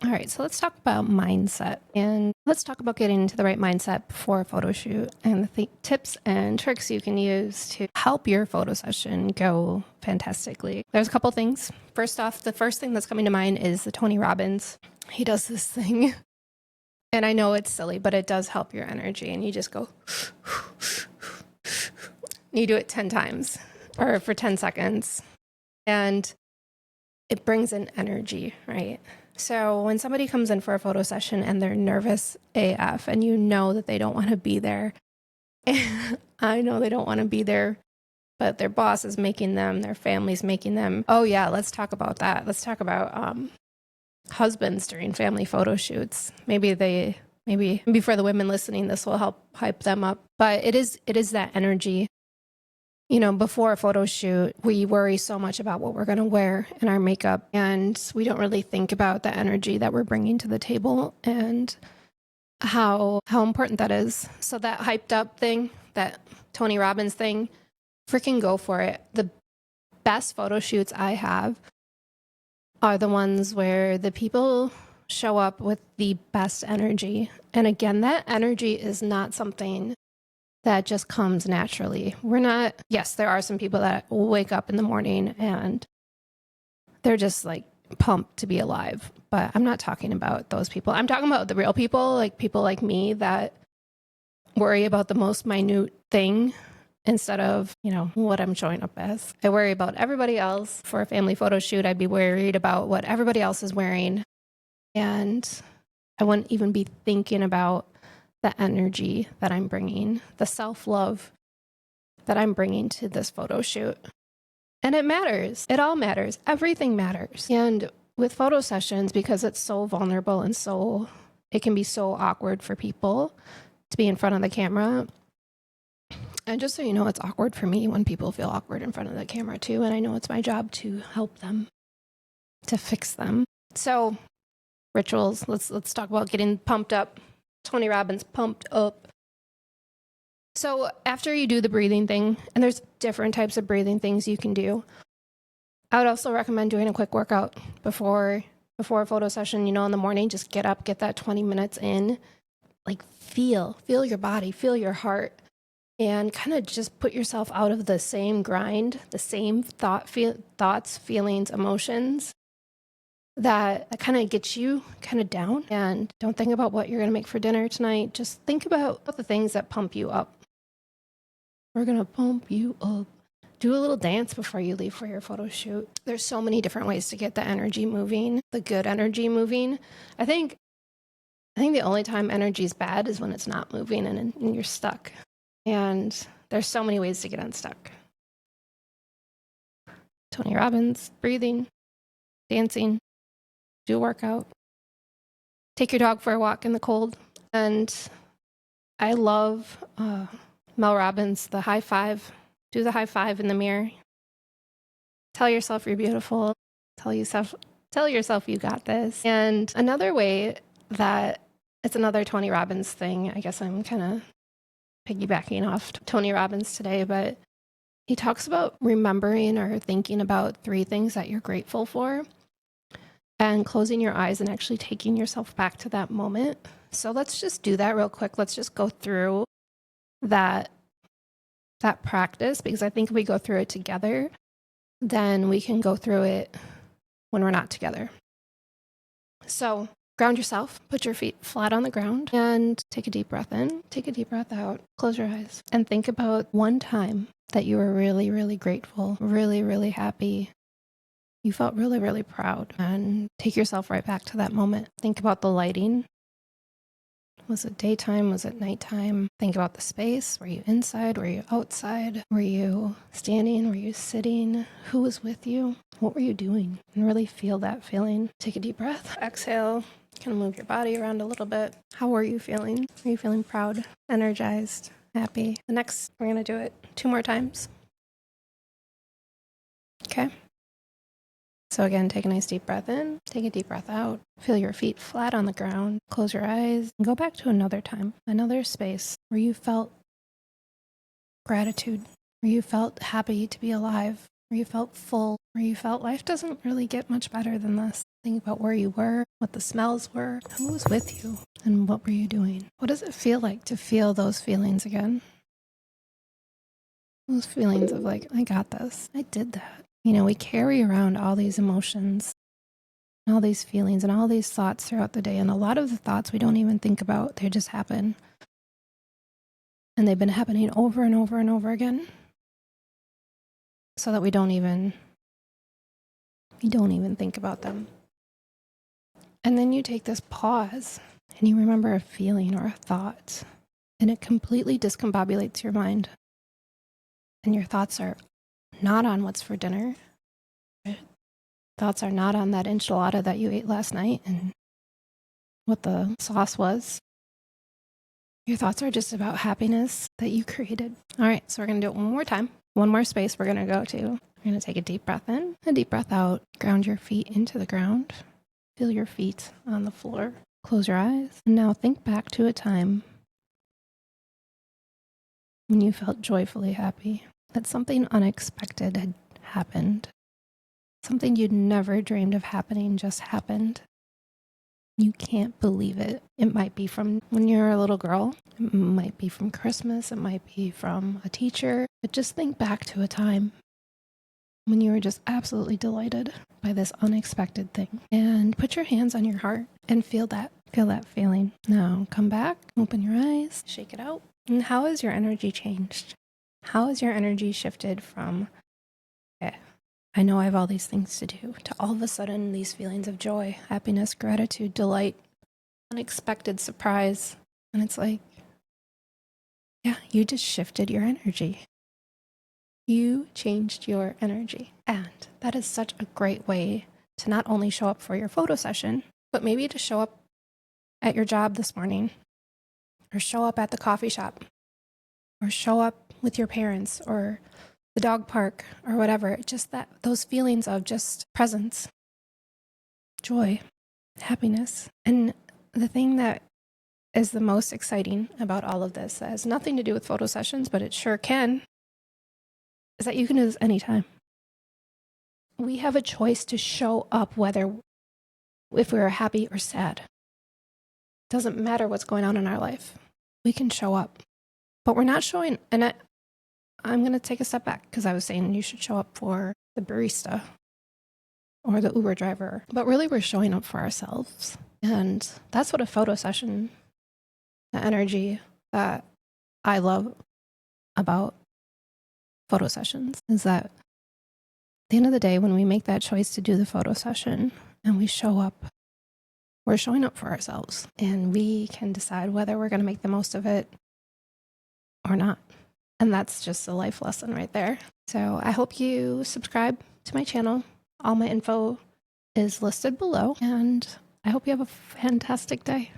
All right, so let's talk about mindset, and let's talk about getting into the right mindset before a photo shoot and the tips and tricks you can use to help your photo session go fantastically. There's a couple things. First off, the first thing that's coming to mind is the Tony Robbins. He does this thing, and I know it's silly, but it does help your energy, and you just go, you do it 10 times or for 10 seconds, and it brings in energy, right? So when somebody comes in for a photo session and they're nervous AF and you know that they don't want to be there, I know they don't want to be there, but their boss is making them, their family's making them. Oh yeah, let's talk about that. Let's talk about husbands during family photo shoots. Maybe for the women listening, this will help hype them up. But it is that energy. You know, before a photo shoot, we worry so much about what we're going to wear in our makeup, and we don't really think about the energy that we're bringing to the table and how important that is. So that hyped up thing, that Tony Robbins thing, freaking go for it. The best photo shoots I have are the ones where the people show up with the best energy. And again, that energy is not something that just comes naturally. Yes, there are some people that wake up in the morning and they're just like pumped to be alive. But I'm not talking about those people. I'm talking about the real people, like people like me that worry about the most minute thing instead of, what I'm showing up as. I worry about everybody else. For a family photo shoot, I'd be worried about what everybody else is wearing. And I wouldn't even be thinking about the energy that I'm bringing, the self-love that I'm bringing to this photo shoot. And it matters. It all matters. Everything matters. And with photo sessions, because it's so vulnerable and it can be so awkward for people to be in front of the camera. And just so you know, it's awkward for me when people feel awkward in front of the camera too. And I know it's my job to help them, to fix them. So rituals, let's talk about getting pumped up. Tony Robbins, pumped up. So after you do the breathing thing, and there's different types of breathing things you can do, I would also recommend doing a quick workout before a photo session. In the morning, just get up, get that 20 minutes in, like feel your body, feel your heart, and kind of just put yourself out of the same grind, the same thoughts, feelings, emotions that kind of gets you kind of down. And don't think about what you're going to make for dinner tonight. Just think about the things that pump you up. We're going to pump you up. Do a little dance before you leave for your photo shoot. There's so many different ways to get the energy moving, the good energy moving. I think the only time energy is bad is when it's not moving and you're stuck. And there's so many ways to get unstuck. Tony Robbins, breathing, dancing, do a workout, take your dog for a walk in the cold. And I love Mel Robbins, the high five. Do the high five in the mirror. Tell yourself you're beautiful. Tell yourself you got this. And another way that it's another Tony Robbins thing, I guess I'm kind of piggybacking off Tony Robbins today, but he talks about remembering or thinking about 3 things that you're grateful for and closing your eyes and actually taking yourself back to that moment. So let's just do that real quick. Let's just go through that practice, because I think if we go through it together, then we can go through it when we're not together. So ground yourself, put your feet flat on the ground, and take a deep breath in, take a deep breath out, close your eyes, and think about one time that you were really, really grateful, really, really happy. You felt really, really proud, and take yourself right back to that moment. Think about the lighting. Was it daytime? Was it nighttime? Think about the space. Were you inside? Were you outside? Were you standing? Were you sitting? Who was with you? What were you doing? And really feel that feeling. Take a deep breath. Exhale. Kind of move your body around a little bit. How are you feeling? Are you feeling proud, energized, happy? The next, we're going to do it 2 more times. Okay. So again, take a nice deep breath in, take a deep breath out, feel your feet flat on the ground, close your eyes, and go back to another time, another space where you felt gratitude, where you felt happy to be alive, where you felt full, where you felt life doesn't really get much better than this. Think about where you were, what the smells were, who was with you, and what were you doing? What does it feel like to feel those feelings again? Those feelings of like, I got this. I did that. You know, we carry around all these emotions, all these feelings, and all these thoughts throughout the day. And a lot of the thoughts we don't even think about, they just happen. And they've been happening over and over and over again, so that we don't even think about them. And then you take this pause and you remember a feeling or a thought, and it completely discombobulates your mind. And your thoughts are not on what's for dinner. Thoughts are not on that enchilada that you ate last night and what the sauce was. Your thoughts are just about happiness that you created. All right, so we're going to do it one more time. One more space we're going to go to. We're going to take a deep breath in, a deep breath out. Ground your feet into the ground. Feel your feet on the floor. Close your eyes. And now think back to a time when you felt joyfully happy, that something unexpected had happened. Something you'd never dreamed of happening just happened. You can't believe it. It might be from when you were a little girl. It might be from Christmas. It might be from a teacher. But just think back to a time when you were just absolutely delighted by this unexpected thing. And put your hands on your heart and feel that. Feel that feeling. Now come back, open your eyes, shake it out. And how has your energy changed? How has your energy shifted from, okay, I know I have all these things to do, to all of a sudden these feelings of joy, happiness, gratitude, delight, unexpected surprise. And it's like, yeah, you just shifted your energy. You changed your energy. And that is such a great way to not only show up for your photo session, but maybe to show up at your job this morning, or show up at the coffee shop, or show up with your parents, or the dog park, or whatever. Just that, those feelings of just presence, joy, happiness. And the thing that is the most exciting about all of this, that has nothing to do with photo sessions, but it sure can, is that you can do this anytime. We have a choice to show up, whether if we're happy or sad. Doesn't matter what's going on in our life. We can show up. But we're not showing, and I'm going to take a step back, because I was saying you should show up for the barista or the Uber driver. But really, we're showing up for ourselves. And that's what a photo session, the energy that I love about photo sessions, is that at the end of the day, when we make that choice to do the photo session and we show up, we're showing up for ourselves. And we can decide whether we're going to make the most of it or not. And that's just a life lesson right there. So I hope you subscribe to my channel. All my info is listed below. And I hope you have a fantastic day.